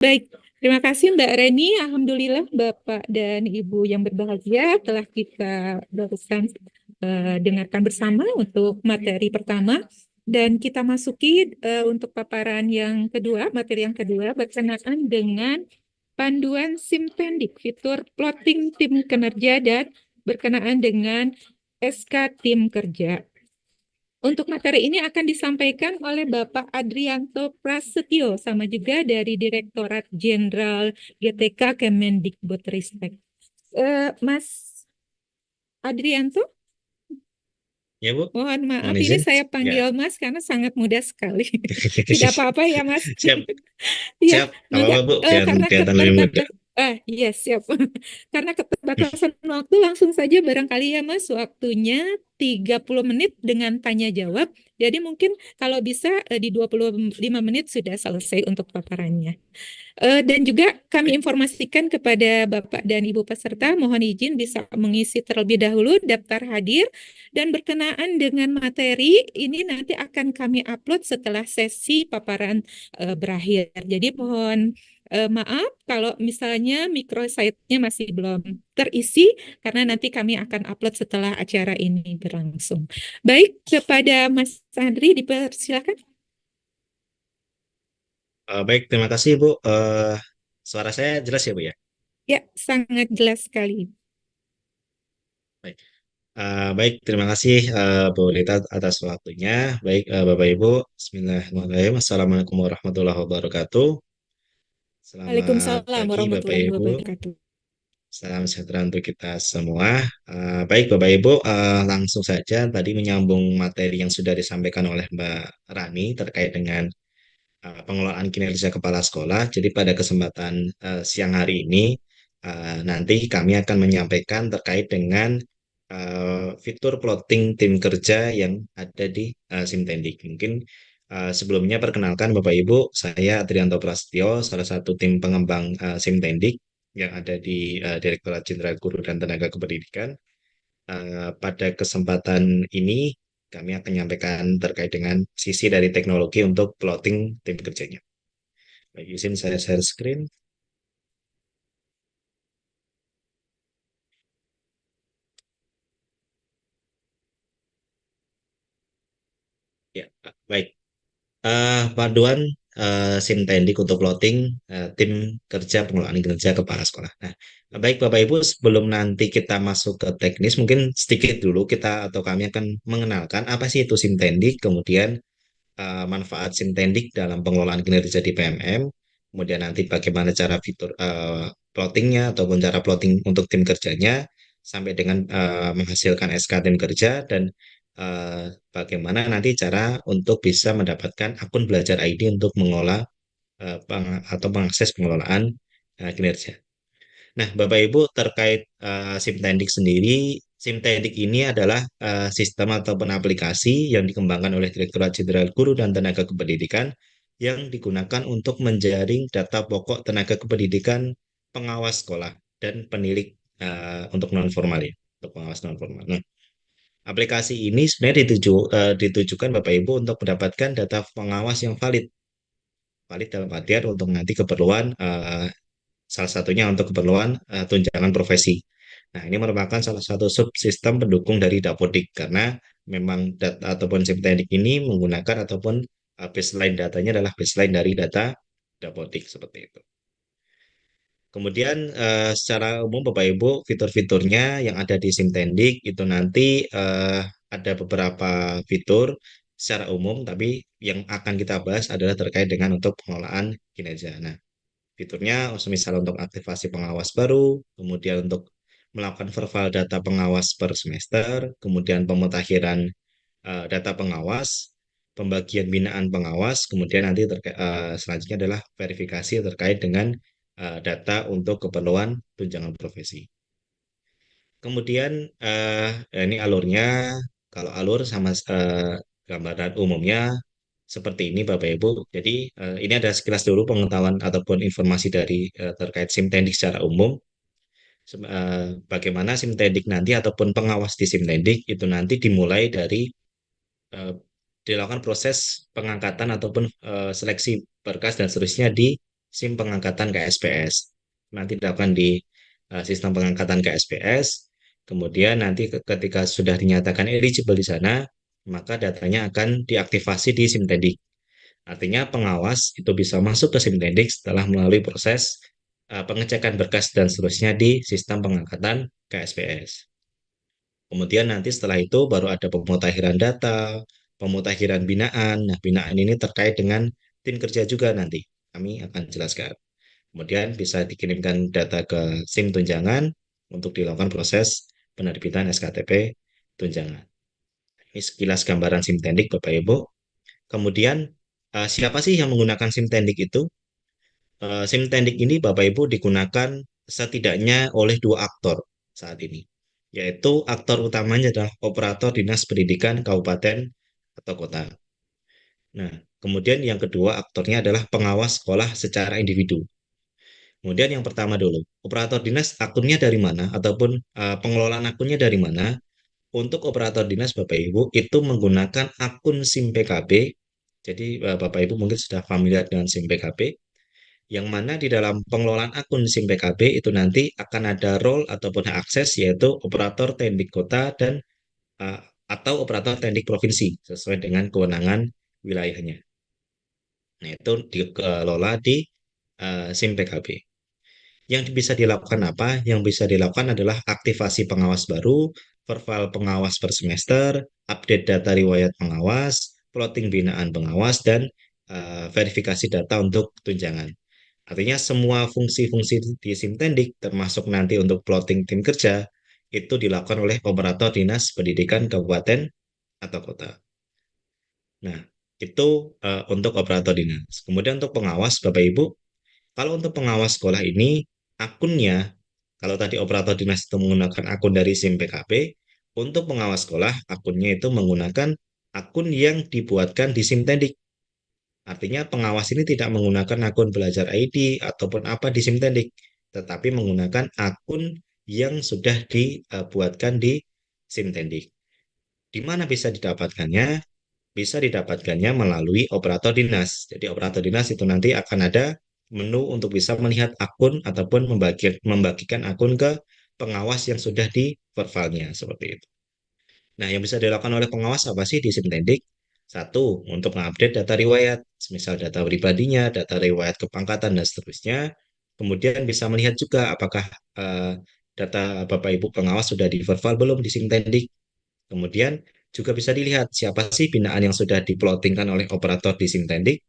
Baik, terima kasih Mbak Reni. Alhamdulillah Bapak dan Ibu yang berbahagia telah kita barusan dengarkan bersama untuk materi pertama. Dan kita masuki untuk paparan yang kedua, materi yang kedua berkenaan dengan panduan Simpendik, fitur plotting tim kinerja dan berkenaan dengan SK tim kerja. Untuk materi ini akan disampaikan oleh Bapak Adrianto Prasetyo, sama juga dari Direktorat Jenderal GTK Kemendikbudristek. Mas Adrianto, Ya, Bu. mohon maaf Mohon ini izin. saya Ya. panggil Mas karena sangat mudah sekali. Tidak apa-apa ya Mas. Siap, Iya, siap. enggak Apa-apa, Bu? Biar karena kelihatan lebih mudah. keterbatas. Iya siap. Karena keterbatasan waktu langsung saja barangkali ya Mas, waktunya 30 menit dengan tanya jawab. Jadi mungkin kalau bisa di 25 menit sudah selesai untuk paparannya. Dan juga kami Baik. informasikan kepada Bapak dan Ibu peserta, mohon izin bisa mengisi terlebih dahulu daftar hadir dan berkenaan dengan materi ini nanti akan kami upload setelah sesi paparan berakhir. Jadi mohon maaf kalau misalnya microsite-nya masih belum terisi karena nanti kami akan upload setelah acara ini berlangsung. Baik, kepada Mas Andri dipersilakan. Baik, terima kasih, Bu. Suara saya jelas ya, Bu ya? Ya, sangat jelas sekali. Baik. Baik, terima kasih Bu Lita atas waktunya. Baik, Bapak Ibu, Bismillahirrahmanirrahim. Assalamualaikum warahmatullahi wabarakatuh. Selamat Waalaikumsalam pagi, Bapak warahmatullahi Ibu. wabarakatuh. Salam sejahtera untuk kita semua. Baik, Bapak Ibu, langsung saja tadi menyambung materi yang sudah disampaikan oleh Mbak Rani terkait dengan pengelolaan kinerja kepala sekolah. Jadi pada kesempatan siang hari ini nanti kami akan menyampaikan terkait dengan fitur plotting tim kerja yang ada di Simtendik. Mungkin sebelumnya perkenalkan Bapak Ibu, saya Trianto Prasetyo, salah satu tim pengembang Simtendik yang ada di Direktorat Jenderal Guru dan Tenaga Kependidikan. Pada kesempatan ini kami akan menyampaikan terkait dengan sisi dari teknologi untuk plotting tim kerjanya. Baik, izin saya share screen. Ya, baik. Panduan Simtendik untuk plotting tim kerja pengelolaan kinerja kepala sekolah. Nah, baik Bapak Ibu, sebelum nanti kita masuk ke teknis, mungkin sedikit dulu kita atau kami akan mengenalkan apa sih itu Simtendik, kemudian manfaat Simtendik dalam pengelolaan kinerja di PMM, kemudian nanti bagaimana cara fitur plottingnya ataupun cara plotting untuk tim kerjanya, sampai dengan menghasilkan SK tim kerja dan bagaimana nanti cara untuk bisa mendapatkan akun belajar ID untuk mengolah atau mengakses pengelolaan kinerja. Nah, Bapak Ibu terkait Simtendik sendiri, Simtendik ini adalah sistem ataupun aplikasi yang dikembangkan oleh Direktorat Jenderal Guru dan Tenaga Kependidikan yang digunakan untuk menjaring data pokok tenaga kependidikan pengawas sekolah dan penilik untuk non formal ya, untuk pengawas non formal. Nah, aplikasi ini sebenarnya ditujukan Bapak Ibu untuk mendapatkan data pengawas yang valid, valid dalam artian untuk nanti keperluan salah satunya untuk keperluan tunjangan profesi. Nah, ini merupakan salah satu subsistem pendukung dari Dapodik karena memang data ataupun Simtenik ini menggunakan ataupun baseline datanya adalah baseline dari data Dapodik seperti itu. Kemudian secara umum Bapak Ibu fitur-fiturnya yang ada di Simtendik itu nanti ada beberapa fitur secara umum tapi yang akan kita bahas adalah terkait dengan untuk pengelolaan kinerja. Nah, fiturnya misal untuk aktivasi pengawas baru, kemudian untuk melakukan verbal data pengawas per semester, kemudian pemutakhiran data pengawas, pembagian binaan pengawas, kemudian nanti selanjutnya adalah verifikasi terkait dengan data untuk keperluan tunjangan profesi. Kemudian ini alurnya, kalau alur sama gambaran umumnya seperti ini Bapak Ibu. Jadi ini ada sekilas dulu pengetahuan ataupun informasi dari terkait SIMTENDIK secara umum. Bagaimana SIMTENDIK nanti ataupun pengawas di SIMTENDIK itu nanti dimulai dari eh, dilakukan proses pengangkatan ataupun seleksi berkas dan seterusnya di SIM pengangkatan KSPS. Nanti dilakukan di sistem pengangkatan KSPS. Kemudian nanti ketika sudah dinyatakan eligible di sana, maka datanya akan diaktifasi di SIMTEDIK. Artinya pengawas itu bisa masuk ke SIMTEDIK setelah melalui proses pengecekan berkas dan seterusnya di sistem pengangkatan KSPS. Kemudian nanti setelah itu baru ada pemutahiran data, pemutahiran binaan. Nah, binaan ini terkait dengan tim kerja juga nanti. Kami akan jelaskan. Kemudian bisa dikirimkan data ke SIM tunjangan untuk dilakukan proses penerbitan SKTP tunjangan. Ini sekilas gambaran SIM Tendik, Bapak Ibu. Kemudian siapa sih yang menggunakan SIM Tendik itu? SIM Tendik ini Bapak Ibu digunakan setidaknya oleh dua aktor saat ini, yaitu aktor utamanya adalah operator dinas pendidikan kabupaten atau kota. Nah, kemudian yang kedua aktornya adalah pengawas sekolah secara individu. Kemudian yang pertama dulu, operator dinas akunnya dari mana ataupun pengelolaan akunnya dari mana? Untuk operator dinas Bapak Ibu itu menggunakan akun SIM PKB. Jadi Bapak Ibu mungkin sudah familiar dengan SIM PKB, yang mana di dalam pengelolaan akun SIM PKB itu nanti akan ada role ataupun hak akses yaitu operator tendik kota dan uh, atau operator tendik provinsi sesuai dengan kewenangan wilayahnya. Nah, itu dikelola di SIM PKB. Yang bisa dilakukan apa? Yang bisa dilakukan adalah aktivasi pengawas baru, perval pengawas per semester, update data riwayat pengawas, plotting binaan pengawas, dan verifikasi data untuk tunjangan. Artinya semua fungsi-fungsi di Simtendik, termasuk nanti untuk plotting tim kerja, itu dilakukan oleh operator dinas pendidikan kabupaten atau kota. Nah, itu untuk operator dinas. Kemudian untuk pengawas, Bapak Ibu, kalau untuk pengawas sekolah ini, akunnya, kalau tadi operator dinas itu menggunakan akun dari SIM PKB, untuk pengawas sekolah, akunnya itu menggunakan akun yang dibuatkan di SIMTendik. Artinya pengawas ini tidak menggunakan akun belajar ID ataupun apa di SIMTendik, tetapi menggunakan akun yang sudah dibuatkan di SIMTendik. Di mana bisa didapatkannya? Bisa didapatkannya melalui operator dinas. Jadi operator dinas itu nanti akan ada menu untuk bisa melihat akun ataupun membagikan akun ke pengawas yang sudah di vervalnya seperti itu. Nah, yang bisa dilakukan oleh pengawas apa sih di Simtendik? Satu, untuk mengupdate data riwayat, misal data pribadinya, data riwayat kepangkatan, dan seterusnya. Kemudian bisa melihat juga apakah data Bapak Ibu pengawas sudah di verval belum di Simtendik. Kemudian juga bisa dilihat siapa sih binaan yang sudah diplotingkan oleh operator di Simtendik.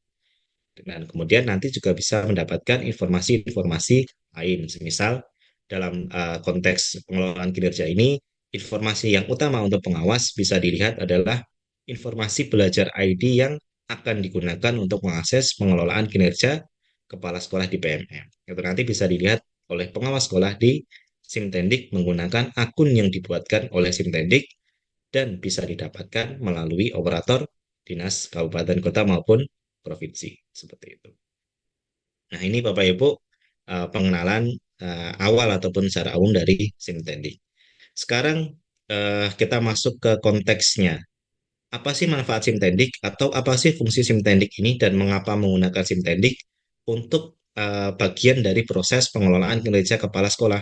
Dan kemudian nanti juga bisa mendapatkan informasi-informasi lain. Misal dalam konteks pengelolaan kinerja ini, informasi yang utama untuk pengawas bisa dilihat adalah informasi belajar ID yang akan digunakan untuk mengakses pengelolaan kinerja kepala sekolah di PMM. Itu nanti bisa dilihat oleh pengawas sekolah di Simtendik menggunakan akun yang dibuatkan oleh Simtendik dan bisa didapatkan melalui operator dinas kabupaten kota maupun provinsi seperti itu. Nah, ini Bapak Ibu pengenalan awal ataupun secara umum dari Simtendik. Sekarang kita masuk ke konteksnya. Apa sih manfaat Simtendik atau apa sih fungsi Simtendik ini dan mengapa menggunakan Simtendik untuk bagian dari proses pengelolaan kinerja kepala sekolah.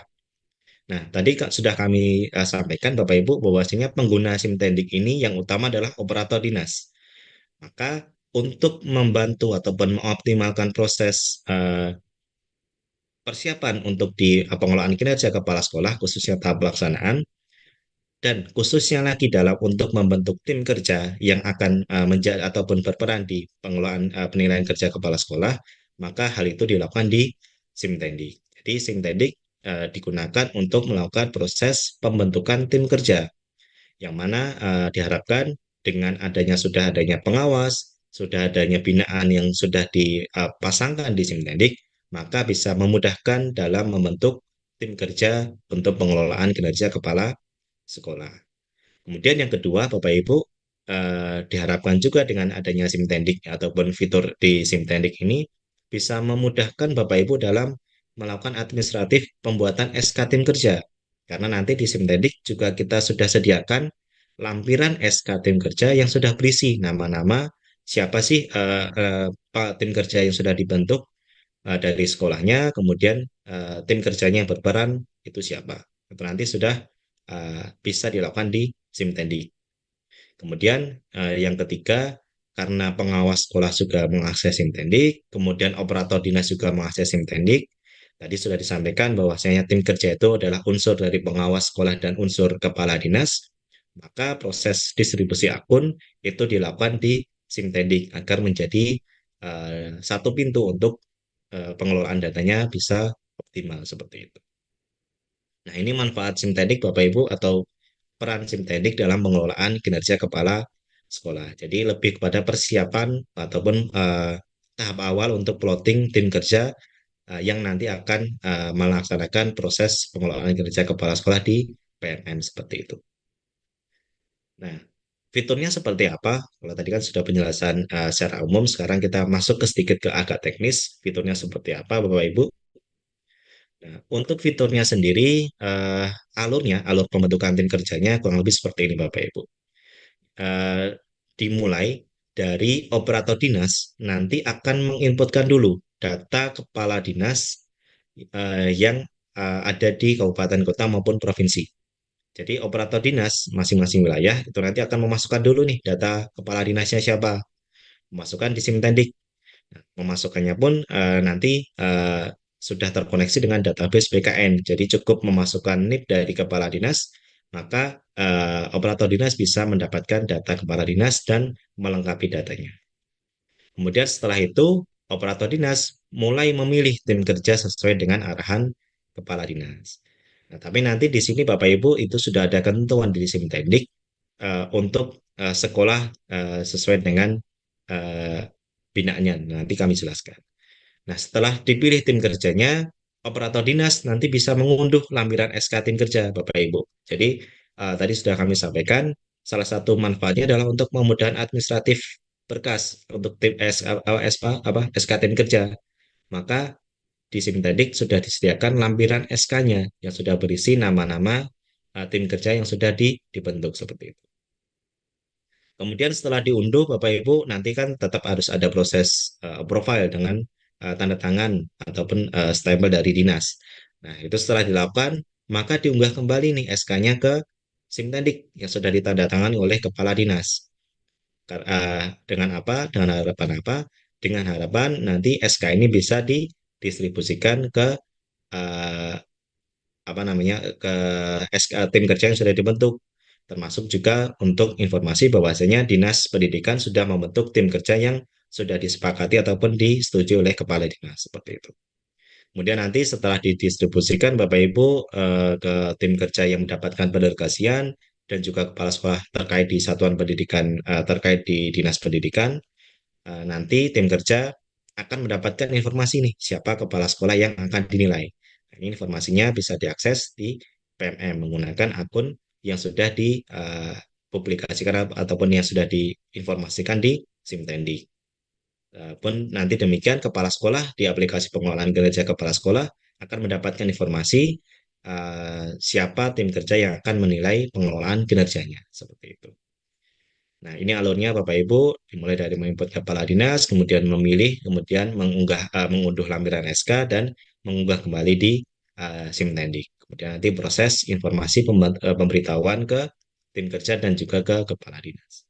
Nah, tadi sudah kami sampaikan Bapak Ibu bahwasanya pengguna Simtendik ini yang utama adalah operator dinas. Maka untuk membantu ataupun mengoptimalkan proses persiapan untuk di pengelolaan kinerja kepala sekolah khususnya tahap pelaksanaan dan khususnya lagi dalam untuk membentuk tim kerja yang akan menjadi ataupun berperan di pengelolaan penilaian kerja kepala sekolah, maka hal itu dilakukan di Simtendik. Jadi Simtendik digunakan untuk melakukan proses pembentukan tim kerja yang mana diharapkan dengan sudah adanya pengawas, sudah adanya binaan yang sudah dipasangkan di Simtendik, maka bisa memudahkan dalam membentuk tim kerja untuk pengelolaan kinerja kepala sekolah. Kemudian yang kedua, Bapak Ibu, diharapkan juga dengan adanya Simtendik ataupun fitur di Simtendik ini bisa memudahkan Bapak Ibu dalam melakukan administratif pembuatan SK tim kerja. Karena nanti di Simtendik juga kita sudah sediakan lampiran SK tim kerja yang sudah berisi nama-nama siapa sih tim kerja yang sudah dibentuk, dari sekolahnya, kemudian tim kerjanya yang berperan itu siapa. Itu nanti sudah bisa dilakukan di Simtendi. Kemudian yang ketiga, karena pengawas sekolah juga mengakses Simtendik, kemudian operator dinas juga mengakses Simtendik. Tadi sudah disampaikan bahwasanya tim kerja itu adalah unsur dari pengawas sekolah dan unsur kepala dinas. Maka proses distribusi akun itu dilakukan di Simtendik agar menjadi satu pintu untuk pengelolaan datanya bisa optimal seperti itu. Nah, ini manfaat Simtendik Bapak Ibu atau peran Simtedik dalam pengelolaan kinerja kepala sekolah. Jadi lebih kepada persiapan ataupun tahap awal untuk plotting tim kerja yang nanti akan melaksanakan proses pengelolaan kinerja kepala sekolah di PMM seperti itu. Nah, fiturnya seperti apa? Kalau tadi kan sudah penjelasan secara umum, sekarang kita masuk ke sedikit ke agak teknis. Fiturnya seperti apa, Bapak Ibu? Nah, untuk fiturnya sendiri, alur pembentukan tim kerjanya kurang lebih seperti ini, Bapak Ibu. eh, Dimulai dari operator dinas nanti akan menginputkan dulu data kepala dinas yang ada di kabupaten kota maupun provinsi. Jadi operator dinas masing-masing wilayah itu nanti akan memasukkan dulu nih data kepala dinasnya siapa, memasukkan di Simtendik. Nah, memasukkannya pun nanti sudah terkoneksi dengan database BKN. Jadi cukup memasukkan NIP dari kepala dinas, maka operator dinas bisa mendapatkan data kepala dinas dan melengkapi datanya. Kemudian setelah itu, operator dinas mulai memilih tim kerja sesuai dengan arahan kepala dinas. Nah, tapi nanti di sini Bapak Ibu itu sudah ada ketentuan di Simtendik untuk sekolah sesuai dengan uh, binaannya. Nanti kami jelaskan. Nah, setelah dipilih tim kerjanya, operator dinas nanti bisa mengunduh lampiran SK tim kerja, Bapak Ibu. Jadi, tadi sudah kami sampaikan, salah satu manfaatnya adalah untuk memudahkan administratif berkas untuk tim SK tim kerja. Maka di Simtedik sudah disediakan lampiran SK-nya yang sudah berisi nama-nama tim kerja yang sudah dibentuk seperti itu. Kemudian setelah diunduh, Bapak Ibu, nanti kan tetap harus ada proses profile dengan tanda tangan ataupun stempel dari dinas. Nah, itu setelah dilakukan, maka diunggah kembali nih SK-nya ke Simtendik yang sudah ditandatangani oleh kepala dinas. Dengan apa? Dengan harapan apa? Dengan harapan nanti SK ini bisa didistribusikan ke eh, apa namanya ke tim kerja yang sudah dibentuk, termasuk juga untuk informasi bahwasanya Dinas Pendidikan sudah membentuk tim kerja yang sudah disepakati ataupun disetujui oleh kepala dinas seperti itu. Kemudian nanti setelah didistribusikan Bapak Ibu ke tim kerja yang mendapatkan pendelegasian dan juga kepala sekolah terkait di satuan pendidikan terkait di Dinas Pendidikan, nanti tim kerja akan mendapatkan informasi nih siapa kepala sekolah yang akan dinilai. Nah, ini informasinya bisa diakses di PMM menggunakan akun yang sudah dipublikasikan ataupun yang sudah diinformasikan di Simtendi. Pun nanti demikian kepala sekolah di aplikasi pengelolaan kinerja kepala sekolah akan mendapatkan informasi siapa tim kerja yang akan menilai pengelolaan kinerjanya seperti itu. Nah, ini alurnya Bapak Ibu dimulai dari menginput kepala dinas, kemudian memilih, kemudian mengunduh lampiran SK dan mengunggah kembali di Simtendi. Kemudian nanti proses informasi pemberitahuan ke tim kerja dan juga ke kepala dinas.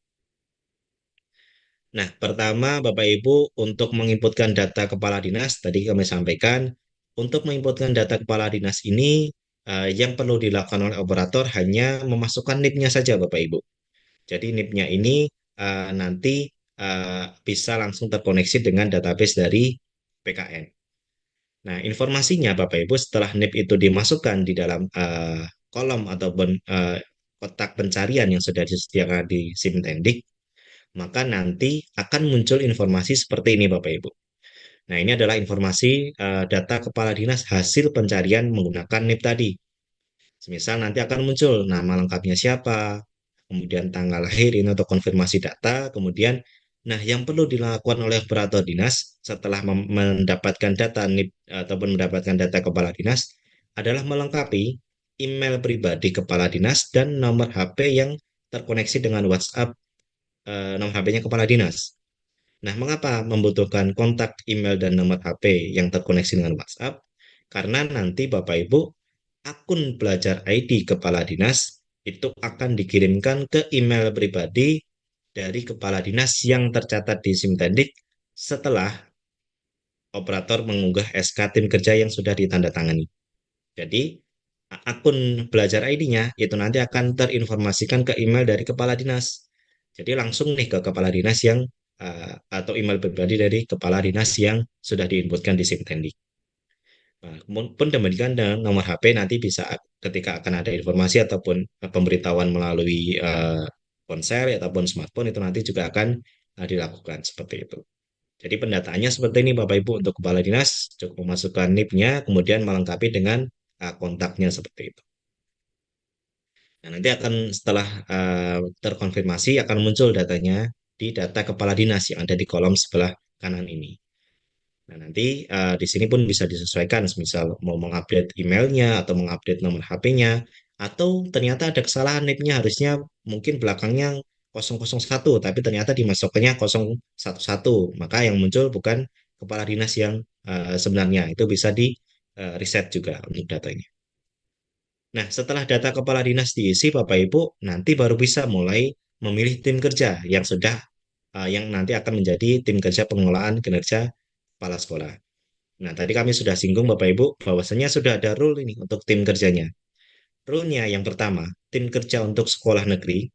Nah, pertama Bapak Ibu untuk menginputkan data kepala dinas tadi kami sampaikan untuk menginputkan data kepala dinas ini yang perlu dilakukan oleh operator hanya memasukkan NIP-nya saja Bapak Ibu. Jadi NIP-nya ini nanti bisa langsung terkoneksi dengan database dari PKN. Nah, informasinya Bapak Ibu setelah NIP itu dimasukkan di dalam kolom ataupun kotak pencarian yang sudah disediakan di Simtendik, maka nanti akan muncul informasi seperti ini Bapak Ibu. Nah, ini adalah informasi data kepala dinas hasil pencarian menggunakan NIP tadi. Semisal nanti akan muncul nama lengkapnya siapa, kemudian tanggal lahir ini untuk konfirmasi data, kemudian nah yang perlu dilakukan oleh operator dinas setelah mendapatkan data NIP ataupun mendapatkan data kepala dinas adalah melengkapi email pribadi kepala dinas dan nomor HP yang terkoneksi dengan WhatsApp nomor HP-nya kepala dinas. Nah, mengapa membutuhkan kontak email dan nomor HP yang terkoneksi dengan WhatsApp? Karena nanti Bapak Ibu, akun belajar ID kepala dinas itu akan dikirimkan ke email pribadi dari kepala dinas yang tercatat di Simtendik setelah operator mengunggah SK tim kerja yang sudah ditandatangani. Jadi, akun belajar ID-nya itu nanti akan terinformasikan ke email dari kepala dinas. Jadi langsung nih ke kepala dinas yang atau email pribadi dari kepala dinas yang sudah diinputkan di Simtendik. Nah, pun demikian dengan nomor HP nanti bisa ketika akan ada informasi ataupun pemberitahuan melalui ponsel ataupun smartphone itu nanti juga akan dilakukan seperti itu. Jadi pendataannya seperti ini Bapak Ibu untuk kepala dinas cukup memasukkan NIP-nya kemudian melengkapi dengan kontaknya seperti itu. Nah, nanti akan setelah terkonfirmasi akan muncul datanya di data kepala dinas yang ada di kolom sebelah kanan ini. Nah, nanti di sini pun bisa disesuaikan, misal mau mengupdate emailnya atau mengupdate nomor HP-nya, atau ternyata ada kesalahan NIP-nya harusnya mungkin belakangnya 001, tapi ternyata dimasukkannya 011, maka yang muncul bukan kepala dinas yang sebenarnya, itu bisa di reset juga untuk datanya. Nah, setelah data kepala dinas diisi, Bapak Ibu, nanti baru bisa mulai memilih tim kerja yang sudah yang nanti akan menjadi tim kerja pengelolaan kinerja kepala sekolah. Nah, tadi kami sudah singgung Bapak Ibu bahwasanya sudah ada rule ini untuk tim kerjanya. Rule-nya yang pertama, tim kerja untuk sekolah negeri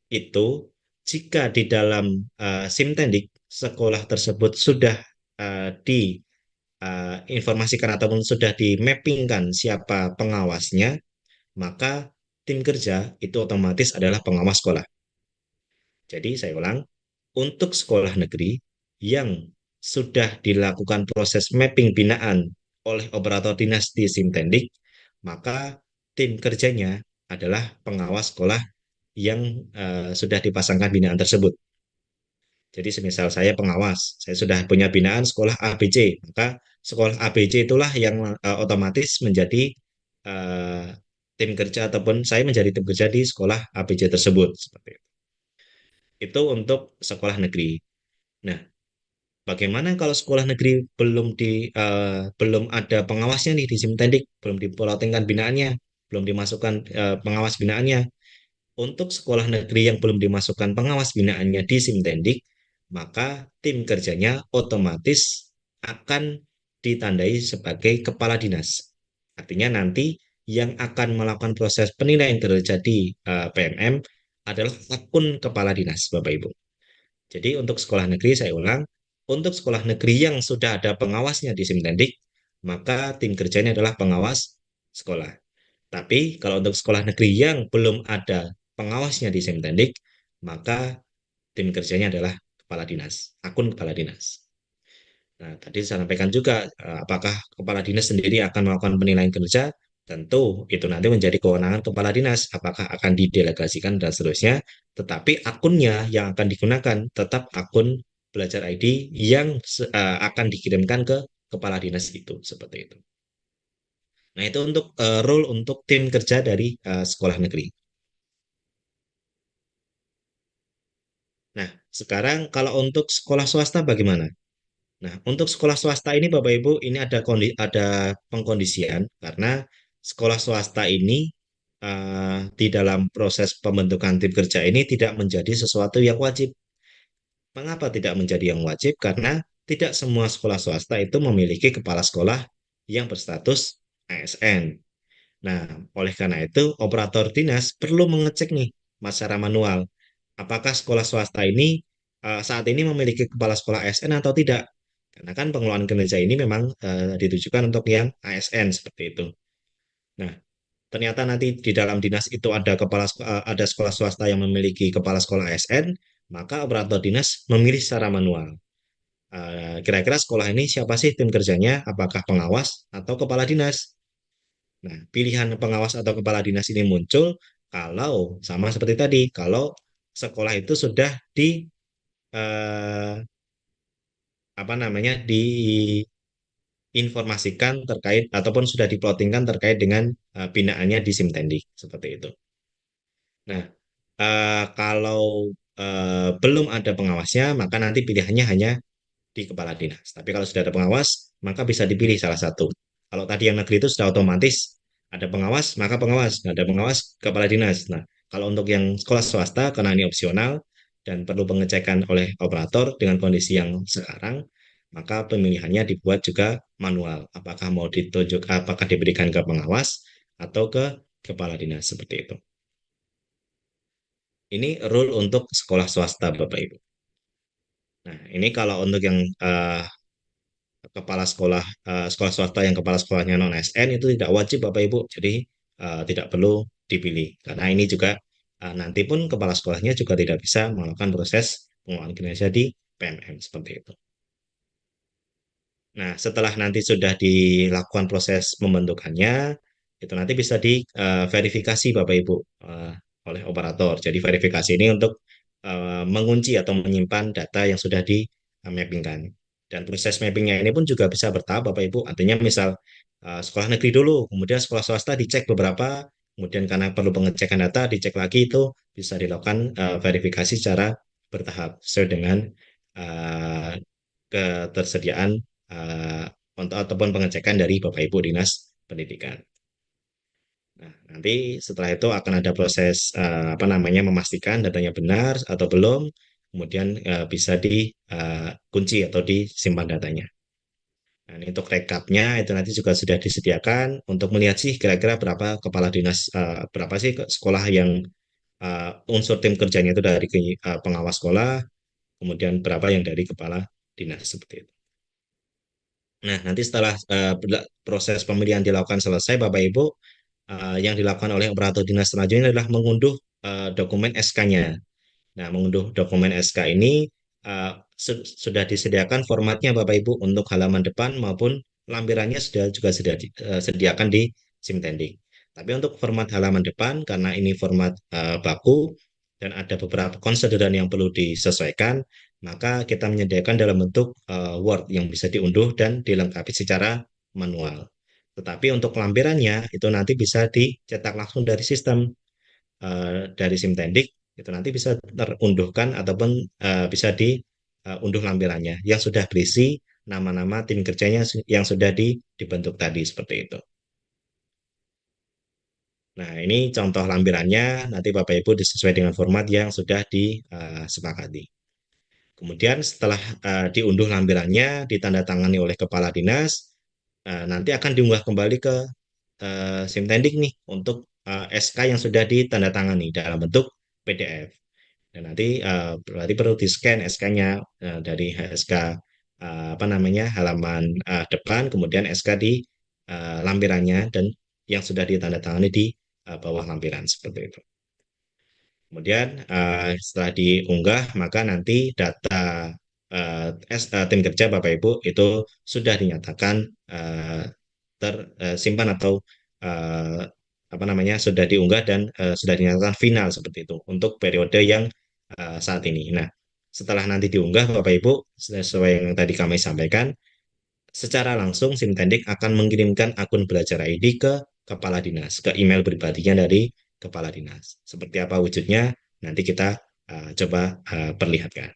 itu jika di dalam Simtendik sekolah tersebut sudah diinformasikan ataupun sudah dimappingkan siapa pengawasnya, maka tim kerja itu otomatis adalah pengawas sekolah. Jadi saya ulang, untuk sekolah negeri yang sudah dilakukan proses mapping binaan oleh operator dinas di Simtendik, maka tim kerjanya adalah pengawas sekolah yang sudah dipasangkan binaan tersebut. Jadi semisal saya pengawas, saya sudah punya binaan sekolah ABC, maka sekolah ABC itulah yang otomatis menjadi uh, tim kerja ataupun saya menjadi tim kerja di sekolah ABC tersebut seperti itu. Itu untuk sekolah negeri. Nah, bagaimana kalau sekolah negeri belum ada pengawasnya nih di Simtendik, belum diplottingkan binaannya, belum dimasukkan pengawas binaannya. Untuk sekolah negeri yang belum dimasukkan pengawas binaannya di Simtendik, maka tim kerjanya otomatis akan ditandai sebagai kepala dinas. Artinya nanti yang akan melakukan proses penilaian kinerja di PMM adalah akun kepala dinas, Bapak Ibu. Jadi untuk sekolah negeri, saya ulang, untuk sekolah negeri yang sudah ada pengawasnya di Simtendik, maka tim kerjanya adalah pengawas sekolah. Tapi kalau untuk sekolah negeri yang belum ada pengawasnya di Simtendik, maka tim kerjanya adalah kepala dinas, akun kepala dinas. Nah, tadi saya sampaikan juga, apakah kepala dinas sendiri akan melakukan penilaian kinerja? Tentu itu nanti menjadi kewenangan kepala dinas, apakah akan didelegasikan dan seterusnya. Tetapi akunnya yang akan digunakan tetap akun belajar ID yang akan dikirimkan ke kepala dinas itu, seperti itu. Nah, itu untuk role untuk tim kerja dari sekolah negeri. Nah, sekarang kalau untuk sekolah swasta bagaimana? Nah, untuk sekolah swasta ini Bapak Ibu, ini ada pengkondisian karena sekolah swasta ini di dalam proses pembentukan tim kerja ini tidak menjadi sesuatu yang wajib. Mengapa tidak menjadi yang wajib? Karena tidak semua sekolah swasta itu memiliki kepala sekolah yang berstatus ASN. Nah, oleh karena itu, operator dinas perlu mengecek nih secara manual, apakah sekolah swasta ini saat ini memiliki kepala sekolah ASN atau tidak. Karena kan pengelolaan kinerja ini memang ditujukan untuk yang ASN seperti itu. Nah, ternyata nanti di dalam dinas itu ada sekolah swasta yang memiliki kepala sekolah ASN, maka operator dinas memilih secara manual. Kira-kira sekolah ini siapa sih tim kerjanya? Apakah pengawas atau kepala dinas? Nah, pilihan pengawas atau kepala dinas ini muncul kalau sama seperti tadi, kalau sekolah itu sudah eh, apa namanya diinformasikan terkait ataupun sudah diplottingkan terkait dengan binaannya di Simtendik seperti itu. Nah, kalau belum ada pengawasnya, maka nanti pilihannya hanya di kepala dinas. Tapi kalau sudah ada pengawas, maka bisa dipilih salah satu. Kalau tadi yang negeri itu sudah otomatis ada pengawas, maka pengawas. Nah, ada pengawas, kepala dinas. Nah, kalau untuk yang sekolah swasta, karena ini opsional dan perlu pengecekan oleh operator dengan kondisi yang sekarang, maka pemilihannya dibuat juga manual. Apakah mau ditunjuk, apakah diberikan ke pengawas atau ke kepala dinas seperti itu. Ini rule untuk sekolah swasta, Bapak Ibu. Nah, ini kalau untuk yang kepala sekolah sekolah swasta yang kepala sekolahnya non ASN itu tidak wajib Bapak Ibu. Jadi tidak perlu dipilih karena ini juga nanti pun kepala sekolahnya juga tidak bisa melakukan proses pengelolaan kinerja di PMM seperti itu. Nah, setelah nanti sudah dilakukan proses pembentukannya, itu nanti bisa diverifikasi Bapak Ibu oleh operator. Jadi verifikasi ini untuk mengunci atau menyimpan data yang sudah di mappingkan. Dan proses mappingnya ini pun juga bisa bertahap Bapak Ibu. Artinya misal sekolah negeri dulu, kemudian sekolah swasta dicek beberapa, kemudian karena perlu pengecekan data dicek lagi itu bisa dilakukan verifikasi secara bertahap sesuai dengan uh, ketersediaan uh, untuk ataupun pengecekan dari Bapak Ibu Dinas Pendidikan. Nah, nanti setelah itu akan ada proses apa namanya memastikan datanya benar atau belum, kemudian bisa dikunci atau disimpan datanya. Nah, ini untuk rekapnya itu nanti juga sudah disediakan untuk melihat sih kira-kira berapa kepala dinas, berapa sih sekolah yang unsur tim kerjanya itu dari pengawas sekolah, kemudian berapa yang dari kepala dinas seperti itu. Nah, nanti setelah proses pemilihan dilakukan selesai, Bapak Ibu, yang dilakukan oleh operator dinas selanjutnya adalah mengunduh dokumen SK-nya. Nah, mengunduh dokumen SK ini sudah disediakan formatnya Bapak Ibu untuk halaman depan maupun lampirannya sudah disediakan di Simtending. Tapi untuk format halaman depan karena ini format baku dan ada beberapa konsideran yang perlu disesuaikan, maka kita menyediakan dalam bentuk Word yang bisa diunduh dan dilengkapi secara manual. Tetapi untuk lampirannya itu nanti bisa dicetak langsung dari sistem dari Simtendik itu nanti bisa terunduhkan ataupun bisa diunduh lampirannya yang sudah berisi nama-nama tim kerjanya yang sudah dibentuk tadi seperti itu. Nah, ini contoh lampirannya nanti Bapak Ibu sesuai dengan format yang sudah disepakati. Kemudian setelah diunduh lampirannya, ditandatangani oleh kepala dinas, nanti akan diunggah kembali ke Simtendik nih untuk SK yang sudah ditandatangani dalam bentuk PDF. Dan nanti berarti perlu di-scan SK-nya dari SK apa namanya halaman depan, kemudian SK di lampirannya dan yang sudah ditandatangani di bawah lampiran seperti itu. Kemudian setelah diunggah maka nanti data tim kerja Bapak Ibu itu sudah dinyatakan tersimpan atau uh, apa namanya sudah diunggah dan sudah dinyatakan final seperti itu untuk periode yang saat ini. Nah, setelah nanti diunggah Bapak Ibu sesuai yang tadi kami sampaikan, secara langsung Simtendik akan mengirimkan akun belajar ID ke kepala dinas, ke email pribadinya dari kepala dinas. Seperti apa wujudnya? Nanti kita coba perlihatkan.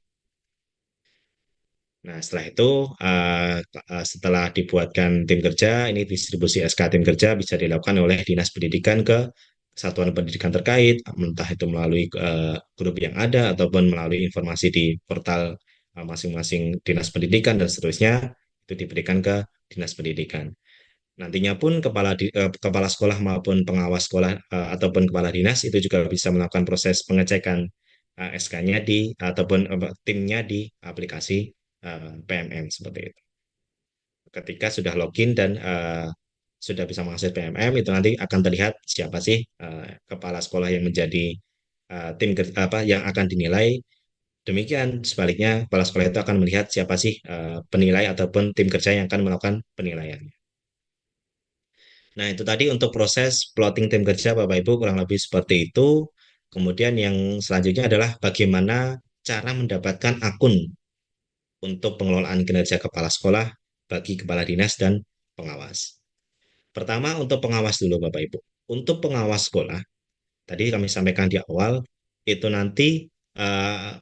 Nah, setelah itu, setelah dibuatkan tim kerja, ini distribusi SK tim kerja bisa dilakukan oleh Dinas Pendidikan ke satuan pendidikan terkait, entah itu melalui grup yang ada ataupun melalui informasi di portal masing-masing Dinas Pendidikan dan seterusnya, itu diberikan ke Dinas Pendidikan. Nantinya pun kepala sekolah maupun pengawas sekolah ataupun kepala dinas itu juga bisa melakukan proses pengecekan SK-nya ataupun timnya di aplikasi PMM seperti itu. Ketika sudah login dan sudah bisa mengakses PMM itu nanti akan terlihat siapa sih kepala sekolah yang menjadi tim apa yang akan dinilai. Demikian sebaliknya kepala sekolah itu akan melihat siapa sih penilai ataupun tim kerja yang akan melakukan penilaian. Nah, itu tadi untuk proses plotting tim kerja Bapak Ibu kurang lebih seperti itu. Kemudian yang selanjutnya adalah bagaimana cara mendapatkan akun untuk pengelolaan kinerja kepala sekolah bagi kepala dinas dan pengawas. Pertama untuk pengawas dulu Bapak Ibu. Untuk pengawas sekolah, tadi kami sampaikan di awal, itu nanti eh,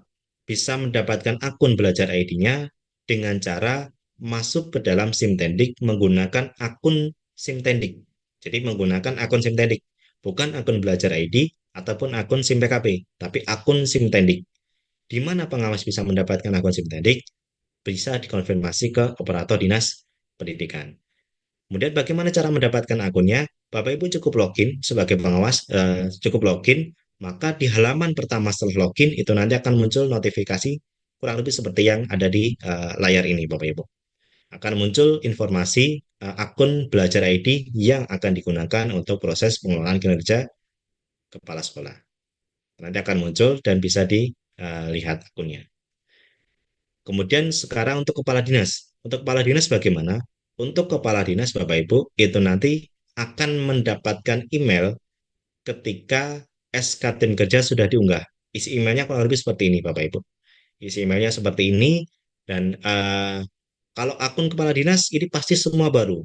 bisa mendapatkan akun belajar ID-nya dengan cara masuk ke dalam Simtendik menggunakan akun Simtendik. Jadi menggunakan akun Simtendik, bukan akun belajar ID ataupun akun SIM PKP, tapi akun Simtendik. Di mana pengawas bisa mendapatkan akun Simtendik? Bisa dikonfirmasi ke operator dinas pendidikan. Kemudian bagaimana cara mendapatkan akunnya? Bapak Ibu cukup login sebagai pengawas, cukup login, maka di halaman pertama setelah login itu nanti akan muncul notifikasi kurang lebih seperti yang ada di layar ini, Bapak Ibu. Akan muncul informasi akun belajar ID yang akan digunakan untuk proses pengelolaan kinerja kepala sekolah. Nanti akan muncul dan bisa dilihat akunnya. Kemudian sekarang untuk kepala dinas. Untuk kepala dinas bagaimana? Untuk kepala dinas Bapak Ibu itu nanti akan mendapatkan email ketika SK tim kerja sudah diunggah. Isi emailnya kurang lebih seperti ini Bapak Ibu. Isi emailnya seperti ini dan kalau akun kepala dinas ini pasti semua baru.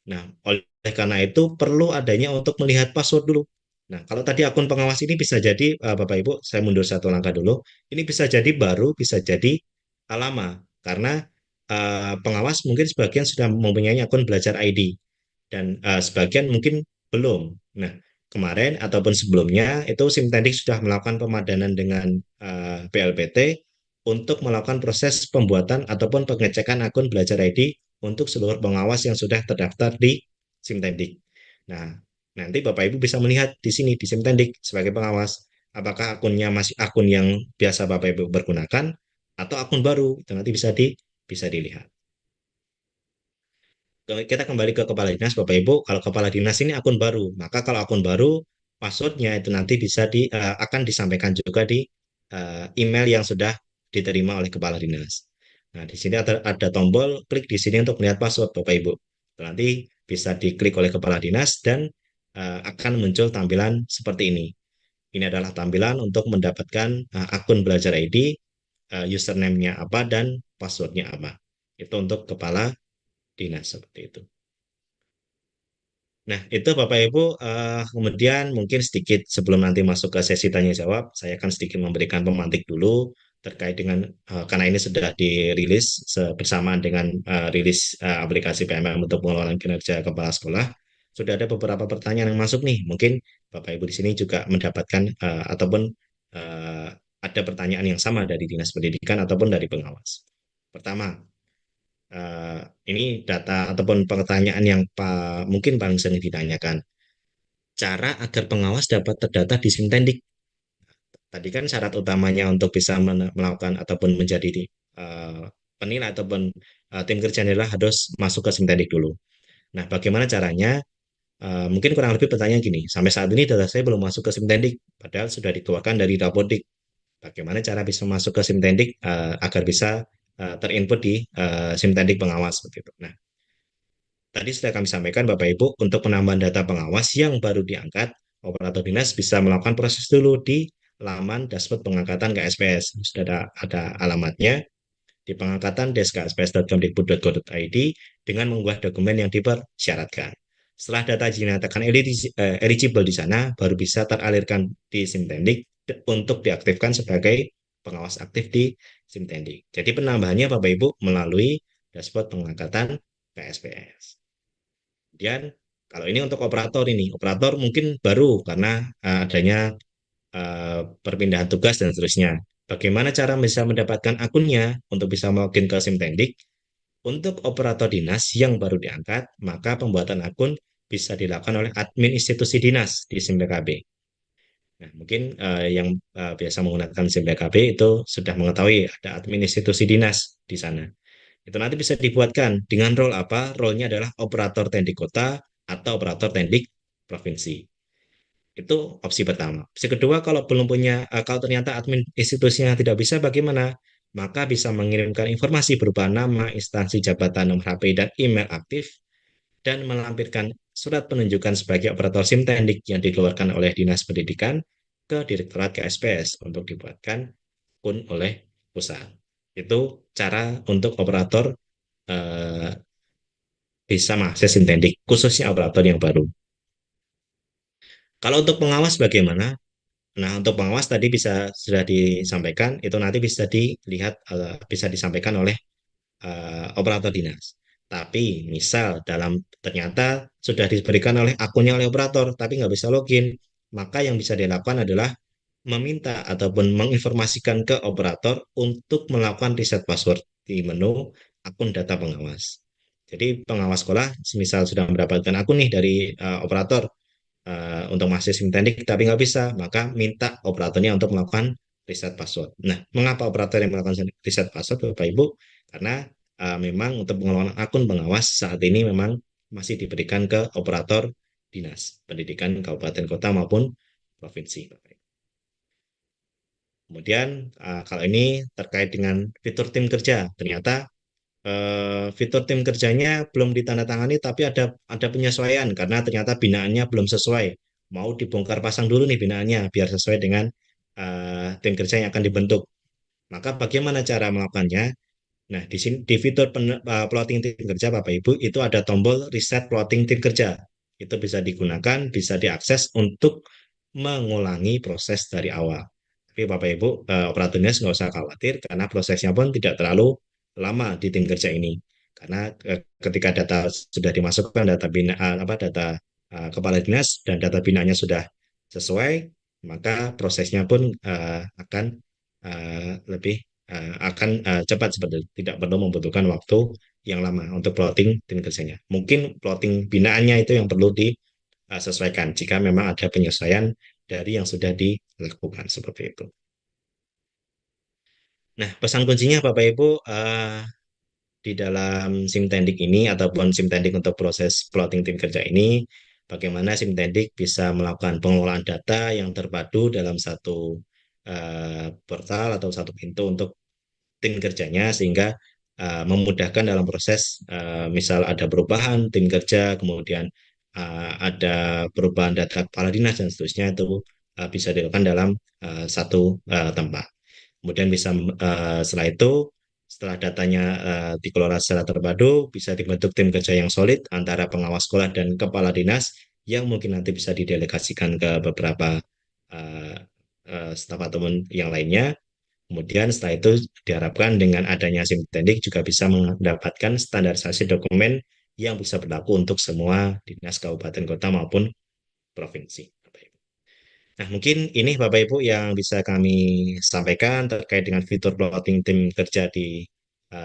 Nah, oleh karena itu perlu adanya untuk melihat password dulu. Nah, kalau tadi akun pengawas ini bisa jadi, Bapak Ibu, saya mundur satu langkah dulu. Ini bisa jadi baru, bisa jadi lama. Karena pengawas mungkin sebagian sudah mempunyai akun belajar ID. Dan sebagian mungkin belum. Nah, kemarin ataupun sebelumnya itu Simtendik sudah melakukan pemadanan dengan PLPT untuk melakukan proses pembuatan ataupun pengecekan akun belajar ID untuk seluruh pengawas yang sudah terdaftar di Simtendik. Nah, nanti Bapak Ibu bisa melihat di sini di Simtendik sebagai pengawas apakah akunnya masih akun yang biasa Bapak Ibu pergunakan atau akun baru itu nanti bisa dilihat. Kita kembali ke kepala dinas Bapak Ibu. Kalau kepala dinas ini akun baru, maka kalau akun baru passwordnya itu nanti akan disampaikan juga di email yang sudah diterima oleh kepala dinas. Nah, di sini ada tombol klik di sini untuk melihat password Bapak Ibu. Nanti bisa diklik oleh kepala dinas dan akan muncul tampilan seperti ini. Ini adalah tampilan untuk mendapatkan akun belajar ID, username-nya apa dan passwordnya apa. Itu untuk kepala dinas seperti itu. Nah, itu Bapak Ibu, kemudian mungkin sedikit sebelum nanti masuk ke sesi tanya jawab, saya akan sedikit memberikan pemantik dulu terkait dengan karena ini sudah dirilis bersamaan dengan rilis aplikasi PMM untuk pengelolaan kinerja kepala sekolah. Sudah ada beberapa pertanyaan yang masuk nih. Mungkin Bapak Ibu di sini juga mendapatkan ataupun eh, ada pertanyaan yang sama dari Dinas Pendidikan ataupun dari pengawas. Pertama, eh, ini data ataupun pertanyaan yang mungkin paling sering ditanyakan. Cara agar pengawas dapat terdata di Simtendik. Tadi kan syarat utamanya untuk bisa melakukan ataupun menjadi uh, penilai ataupun tim kerja adalah harus masuk ke Simtendik dulu. Nah, bagaimana caranya? Mungkin kurang lebih pertanyaan gini, sampai saat ini data saya belum masuk ke Simtendik, padahal sudah dikeluarkan dari Dapodik. Bagaimana cara bisa masuk ke Simtendik agar bisa terinput di Simtendik pengawas begitu. Nah, tadi sudah kami sampaikan Bapak Ibu, untuk penambahan data pengawas yang baru diangkat, operator dinas bisa melakukan proses dulu di laman dashboard pengangkatan KSPS. Sudah ada alamatnya di pengangkatan desk.ksps.kemdikbud.go.id dengan mengunggah dokumen yang dipersyaratkan. Setelah data dinyatakan eligible di sana, baru bisa teralirkan di Simtendik untuk diaktifkan sebagai pengawas aktif di Simtendik. Jadi penambahannya Bapak Ibu melalui dashboard pengangkatan KSPS. Kemudian kalau ini untuk operator mungkin baru karena adanya perpindahan tugas dan seterusnya. Bagaimana cara bisa mendapatkan akunnya untuk bisa login ke Simtendik? Untuk operator dinas yang baru diangkat, maka pembuatan akun bisa dilakukan oleh admin institusi dinas di SIMPKB. Nah, mungkin yang biasa menggunakan SIMPKB itu sudah mengetahui ada admin institusi dinas di sana. Itu nanti bisa dibuatkan dengan role apa? Role-nya adalah operator tendik kota atau operator tendik provinsi. Itu opsi pertama. Opsi kedua, kalau belum punya, kalau ternyata admin institusinya tidak bisa, bagaimana? Maka bisa mengirimkan informasi berupa nama, instansi, jabatan, nomor HP, dan email aktif, dan melampirkan surat penunjukan sebagai operator SIM Tendik yang dikeluarkan oleh Dinas Pendidikan ke Direktorat KSPS untuk dibuatkan akun oleh pusat. Itu cara untuk operator eh, bisa mengakses SIM Tendik, khususnya operator yang baru. Kalau untuk pengawas bagaimana? Nah, untuk pengawas tadi sudah disampaikan, itu nanti bisa dilihat, bisa disampaikan oleh operator dinas. Tapi misal ternyata sudah diberikan oleh akunnya oleh operator, tapi nggak bisa login, maka yang bisa dilakukan adalah meminta ataupun menginformasikan ke operator untuk melakukan reset password di menu akun data pengawas. Jadi pengawas sekolah, misal sudah mendapatkan akun nih dari operator, untuk masuk SIM Tindik tapi nggak bisa, maka minta operatornya untuk melakukan reset password. Nah, mengapa operator yang melakukan reset password, Bapak Ibu? Karena memang untuk pengelolaan akun pengawas saat ini memang masih diberikan ke operator dinas pendidikan kabupaten kota maupun provinsi. Kemudian kalau ini terkait dengan fitur tim kerja, ternyata fitur tim kerjanya belum ditandatangani tapi ada penyesuaian karena ternyata binaannya belum sesuai. Mau dibongkar pasang dulu nih binaannya biar sesuai dengan tim kerja yang akan dibentuk. Maka bagaimana cara melakukannya? Nah, di sini di fitur plotting tim kerja Bapak Ibu itu ada tombol reset plotting tim kerja. Itu bisa digunakan, bisa diakses untuk mengulangi proses dari awal. Tapi Bapak Ibu, operatornya nggak usah khawatir karena prosesnya pun tidak terlalu lama di tim kerja ini. Karena ketika data sudah dimasukkan, data bina apa data kepala dinas dan data binanya sudah sesuai, maka prosesnya pun akan lebih akan cepat seperti itu. Tidak perlu membutuhkan waktu yang lama untuk plotting tim kerjanya. Mungkin plotting binaannya itu yang perlu disesuaikan jika memang ada penyesuaian dari yang sudah dilakukan seperti itu. Nah, pesan kuncinya Bapak Ibu, di dalam SIM Tindik ini ataupun SIM Tindik untuk proses plotting tim kerja ini, bagaimana SIM Tindik bisa melakukan pengelolaan data yang terpadu dalam satu portal atau satu pintu untuk tim kerjanya sehingga memudahkan dalam proses misal ada perubahan tim kerja, kemudian ada perubahan data kepala dinas dan seterusnya itu bisa dilakukan dalam satu tempat. Kemudian bisa setelah itu, setelah datanya dikelola secara terpadu, bisa dibentuk tim kerja yang solid antara pengawas sekolah dan kepala dinas yang mungkin nanti bisa didelegasikan ke beberapa uh, staf ataupun yang lainnya. Kemudian setelah itu diharapkan dengan adanya SIM Tindik juga bisa mendapatkan standarisasi dokumen yang bisa berlaku untuk semua dinas kabupaten kota maupun provinsi. Nah, mungkin ini Bapak Ibu yang bisa kami sampaikan terkait dengan fitur plotting tim kerja di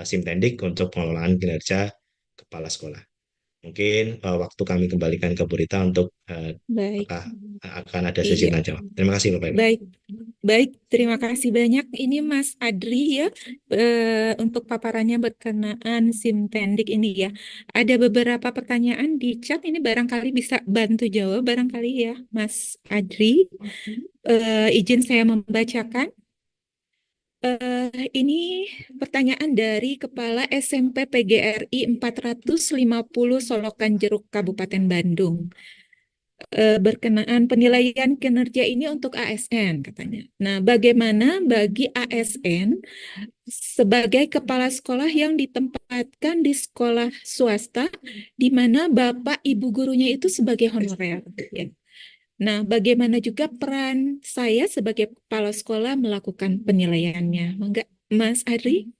SIM Tindik untuk pengelolaan kinerja kepala sekolah. Mungkin waktu kami kembalikan ke Burita untuk Baik, apakah akan ada sesi iya. tanya jawab. Terima kasih Bapak Ibu. Baik, baik. Terima kasih banyak. Ini Mas Adri ya, untuk paparannya berkenaan SIM Tindik ini ya. Ada beberapa pertanyaan di chat ini barangkali bisa bantu jawab barangkali ya, Mas Adri. Izin saya membacakan. Ini pertanyaan dari Kepala SMP PGRI 450 Solokan Jeruk Kabupaten Bandung. Berkenaan penilaian kinerja ini untuk ASN katanya. Nah, bagaimana bagi ASN sebagai kepala sekolah yang ditempatkan di sekolah swasta di mana Bapak Ibu gurunya itu sebagai honorer ya. Nah, bagaimana juga peran saya sebagai kepala sekolah melakukan penilaiannya? Mangga, Mas Adri,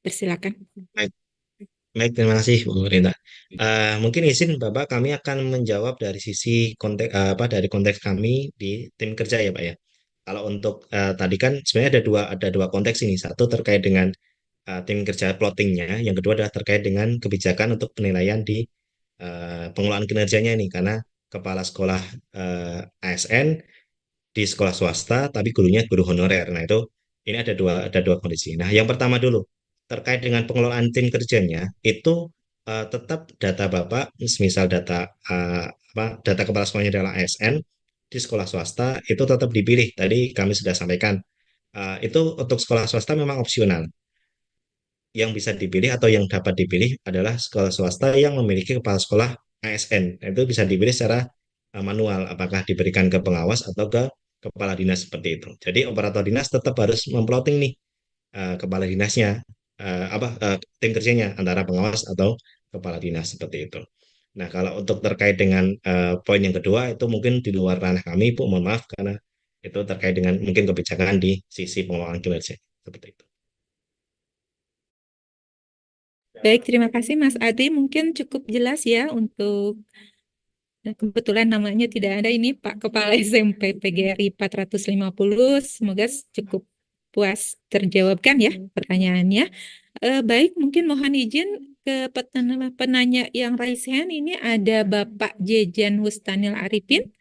persilakan. Baik, baik, terima kasih Bu Rita. Mungkin izin Bapak, kami akan menjawab dari sisi konteks dari konteks kami di tim kerja ya Pak ya. Kalau untuk tadi kan sebenarnya ada dua konteks ini. Satu terkait dengan tim kerja plottingnya, yang kedua adalah terkait dengan kebijakan untuk penilaian di pengelolaan kinerjanya nih, karena kepala sekolah ASN di sekolah swasta, tapi gurunya guru honorer. Nah itu ini ada dua kondisi. Nah yang pertama dulu terkait dengan pengelolaan tim kerjanya itu tetap data Bapak, misal data kepala sekolahnya adalah ASN di sekolah swasta itu tetap dipilih. Tadi kami sudah sampaikan itu untuk sekolah swasta memang opsional. Yang bisa dipilih atau yang dapat dipilih adalah sekolah swasta yang memiliki kepala sekolah ASN. Nah, itu bisa dipilih secara manual, apakah diberikan ke pengawas atau ke kepala dinas seperti itu. Jadi operator dinas tetap harus memplotting nih kepala dinasnya, tim kerjanya antara pengawas atau kepala dinas seperti itu. Nah, kalau untuk terkait dengan poin yang kedua itu mungkin di luar ranah kami, Bu, mohon maaf karena Itu terkait dengan mungkin kebijakan di sisi pengelolaan kinerja seperti itu. Baik, terima kasih Mas Adi. Mungkin cukup jelas ya untuk kebetulan namanya tidak ada ini Pak Kepala SMP PGRI 450. Semoga cukup puas terjawabkan ya pertanyaannya. Baik, mungkin mohon izin ke penanya yang raise hand ini ada Bapak Jejan Wustanil Arifin.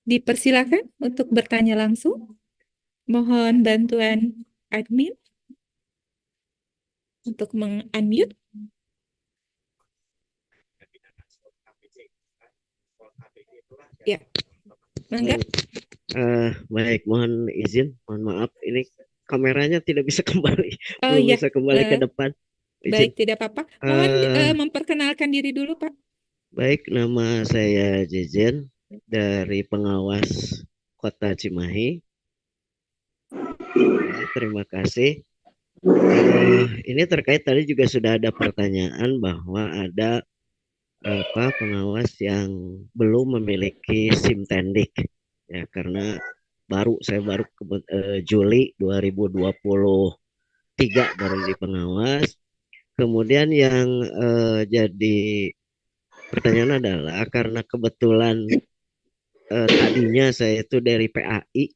Dipersilakan untuk bertanya langsung. Mohon bantuan admin untuk meng-unmute. Ya, mangga. Baik, mohon izin, mohon maaf, ini kameranya tidak bisa kembali, Oh belum ya, bisa kembali ke depan. Izin. baik, tidak apa-apa. Mohon memperkenalkan diri dulu, Pak. Baik, nama saya Jejen dari pengawas Kota Cimahi. Ya, terima kasih. Ini terkait tadi juga sudah ada pertanyaan bahwa ada pengawas yang belum memiliki SIM Tendik ya karena saya baru Juli 2023 baru di pengawas. Kemudian yang jadi pertanyaan adalah karena kebetulan tadinya saya itu dari PAI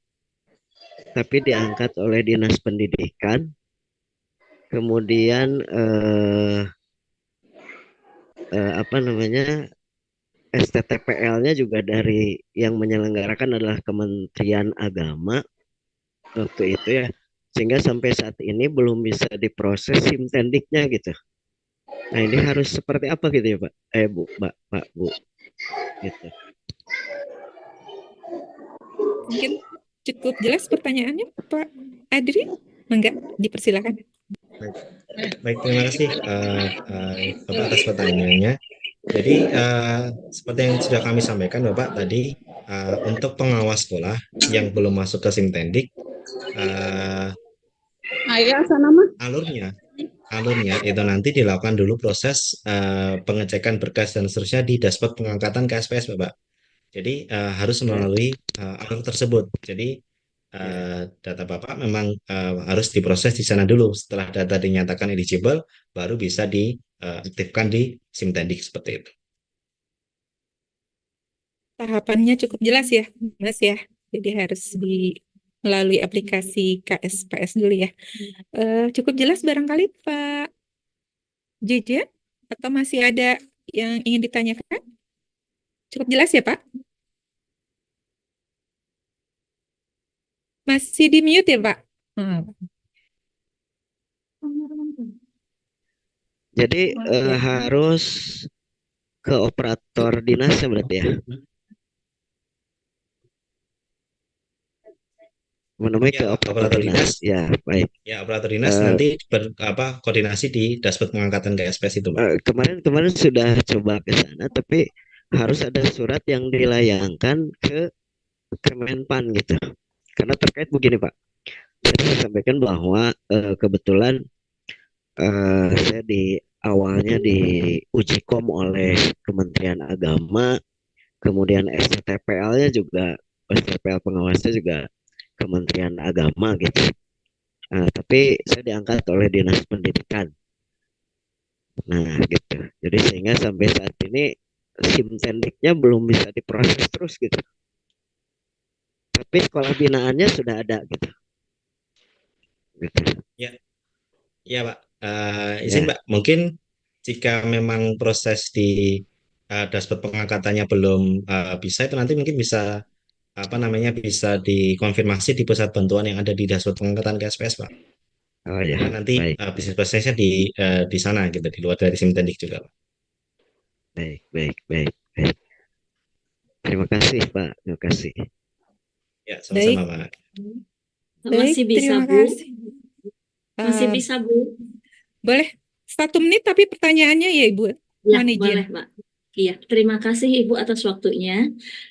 tapi diangkat oleh Dinas Pendidikan. Kemudian apa namanya STTPL-nya juga dari yang menyelenggarakan adalah Kementerian Agama waktu itu ya, sehingga sampai saat ini belum bisa diproses SIM tendiknya gitu. Nah ini harus seperti apa gitu ya Pak? Bu, Pak, Bu, gitu. Mungkin cukup jelas pertanyaannya, Pak Adri. Mangga, dipersilakan. Baik, terima kasih Bapak atas pertanyaannya. Jadi seperti yang sudah kami sampaikan Bapak tadi, untuk pengawas sekolah yang belum masuk ke Simtendik, alurnya alurnya itu nanti dilakukan dulu proses pengecekan berkas dan seterusnya di dashboard pengangkatan KSPS Bapak. Jadi harus melalui alur tersebut. Jadi data Bapak memang harus diproses di sana dulu. Setelah data dinyatakan eligible, baru bisa diaktifkan di Simtendik seperti itu. Tahapannya cukup jelas ya, Mas ya. Jadi harus melalui aplikasi KSPS dulu ya. Cukup jelas barangkali Pak JJ, atau masih ada yang ingin ditanyakan? Cukup jelas ya Pak? Masih di mute ya Pak? Jadi harus ke operator dinasnya berarti ya? Menemui ke operator dinas. Ya, baik. Ya, operator dinas nanti koordinasi di dashboard pengangkatan KSPS itu, Pak. Kemarin sudah coba ke sana, tapi harus ada surat yang dilayangkan ke Kemenpan gitu. Karena terkait begini Pak, saya sampaikan bahwa kebetulan saya awalnya di Ujikom oleh Kementerian Agama, kemudian STTPL-nya juga, STTPL pengawasnya juga Kementerian Agama gitu. Tapi saya diangkat oleh Dinas Pendidikan. Nah gitu. Jadi sehingga sampai saat ini SIM tendiknya belum bisa diproses terus gitu. Tapi sekolah binaannya sudah ada gitu. Ya, ya Pak. Izin Pak, mungkin jika memang proses di dashboard pengangkatannya belum bisa, itu nanti mungkin bisa bisa dikonfirmasi di pusat bantuan yang ada di dashboard pengangkatan KSPS Pak. Oh ya, Karena nanti baik. bisnis prosesnya di sana gitu, di luar dari Simtendik juga Pak. Baik. Terima kasih Pak, terima kasih. Ya, sama-sama Pak. Masih bisa terima Bu? kasih. Masih bisa Bu? Boleh 1 menit tapi pertanyaannya ya Ibu. Ya, boleh Pak. Iya, terima kasih Ibu atas waktunya.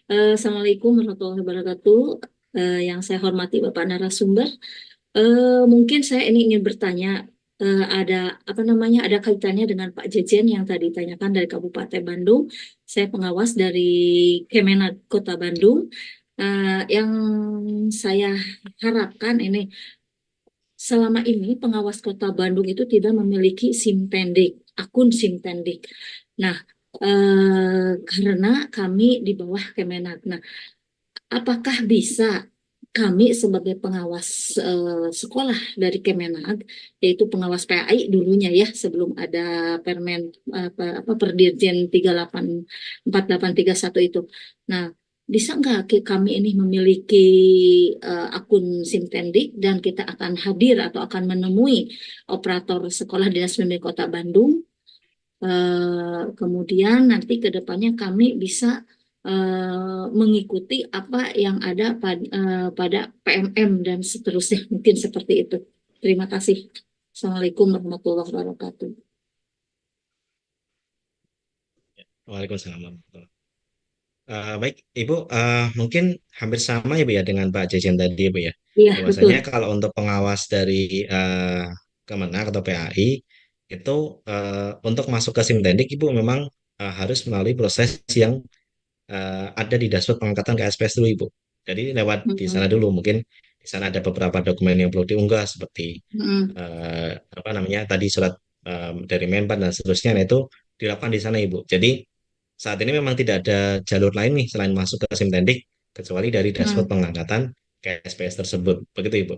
Assalamualaikum warahmatullahi wabarakatuh. Yang saya hormati Bapak narasumber. Mungkin saya ini ingin bertanya, ada kaitannya dengan Pak Jejen yang tadi ditanyakan dari Kabupaten Bandung. Saya pengawas dari Kemenak Kota Bandung. Yang saya harapkan ini, selama ini pengawas Kota Bandung itu tidak memiliki Simtendik, akun Simtendik. Nah, karena kami di bawah Kemenak. Nah, apakah bisa kami sebagai pengawas sekolah dari Kemenag, yaitu pengawas PAI dulunya ya, sebelum ada Permen Perdirjen 483 itu. Nah, bisa nggak kami ini memiliki akun Simtendik dan kita akan hadir atau akan menemui operator sekolah Dinas Pendidikan Kota Bandung. Kemudian nanti ke depannya kami bisa mengikuti apa yang ada pada PMM dan seterusnya, mungkin seperti itu. Terima kasih. Assalamualaikum warahmatullahi wabarakatuh. Waalaikumsalam warahmatullahi. Baik, Ibu, mungkin hampir sama ya Bu ya dengan Pak Jajan tadi ya Bu ya. Iya, betul. Bahwasanya kalau untuk pengawas dari Kemenak atau PAI itu untuk masuk ke Simtendik Ibu memang harus melalui proses yang ada di dashboard pengangkatan KSPS dulu Ibu. Jadi lewat di sana Mm, dulu mungkin di sana ada beberapa dokumen yang perlu diunggah seperti mm, apa namanya tadi surat dari Menpan dan seterusnya. Nah, itu dilakukan di sana Ibu. Jadi saat ini memang tidak ada jalur lain nih selain masuk ke Simtendik kecuali dari dashboard mm. pengangkatan KSPS tersebut. Begitu Ibu.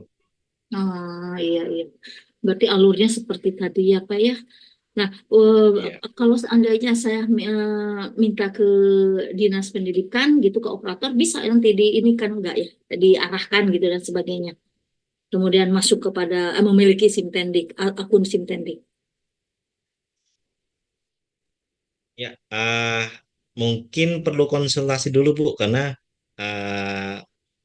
Ah, iya, iya. Berarti alurnya seperti tadi ya, Pak ya. Nah, Iya. kalau seandainya saya minta ke dinas pendidikan gitu ke operator, bisa nanti di ini kan enggak ya, diarahkan gitu dan sebagainya. Kemudian masuk kepada memiliki Simtendik, akun Simtendik. Ya, mungkin perlu konsultasi dulu Bu karena eh,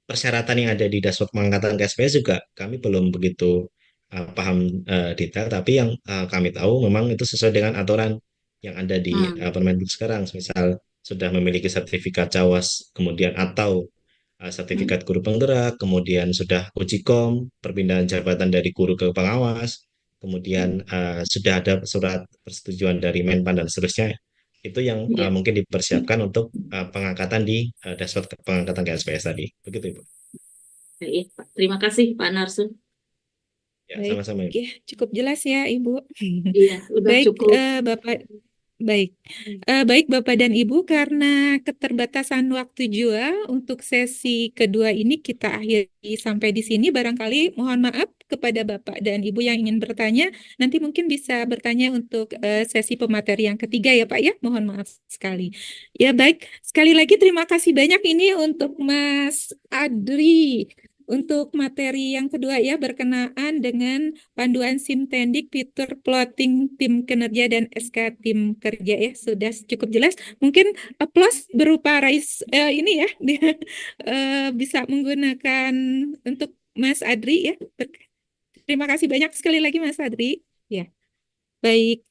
persyaratan yang ada di dashboard pengangkatan KSPS juga kami belum begitu paham detail, tapi yang kami tahu memang itu sesuai dengan aturan yang ada di Hmm, Permendikbud sekarang. Misal sudah memiliki sertifikat CAWAS, kemudian atau hmm, sertifikat guru penggerak, kemudian sudah uji kom, perpindahan jabatan dari guru ke pengawas, kemudian sudah ada surat persetujuan dari Menpan dan seterusnya. Itu yang iya. mungkin dipersiapkan untuk pengangkatan di dashboard pengangkatan KSPS tadi. Begitu, Ibu. Iya, Pak. Terima kasih Pak Narso. Ya, Baik, sama-sama, Ibu. ya, cukup jelas ya, Ibu. Iya, udah Baik, cukup. Bapak. Baik, baik Bapak dan Ibu, karena keterbatasan waktu juga untuk sesi kedua ini kita akhiri sampai di sini. Barangkali mohon maaf kepada Bapak dan Ibu yang ingin bertanya, nanti mungkin bisa bertanya untuk sesi pemateri yang ketiga ya Pak ya. Mohon maaf sekali. Ya baik, sekali lagi terima kasih banyak ini untuk Mas Adri. Untuk materi yang kedua ya berkenaan dengan panduan Simtendik, fitur plotting tim kinerja dan SK tim kerja ya sudah cukup jelas. Mungkin applause berupa raise ini ya dia bisa menggunakan untuk Mas Adri ya. Terima kasih banyak sekali lagi Mas Adri. Ya, baik.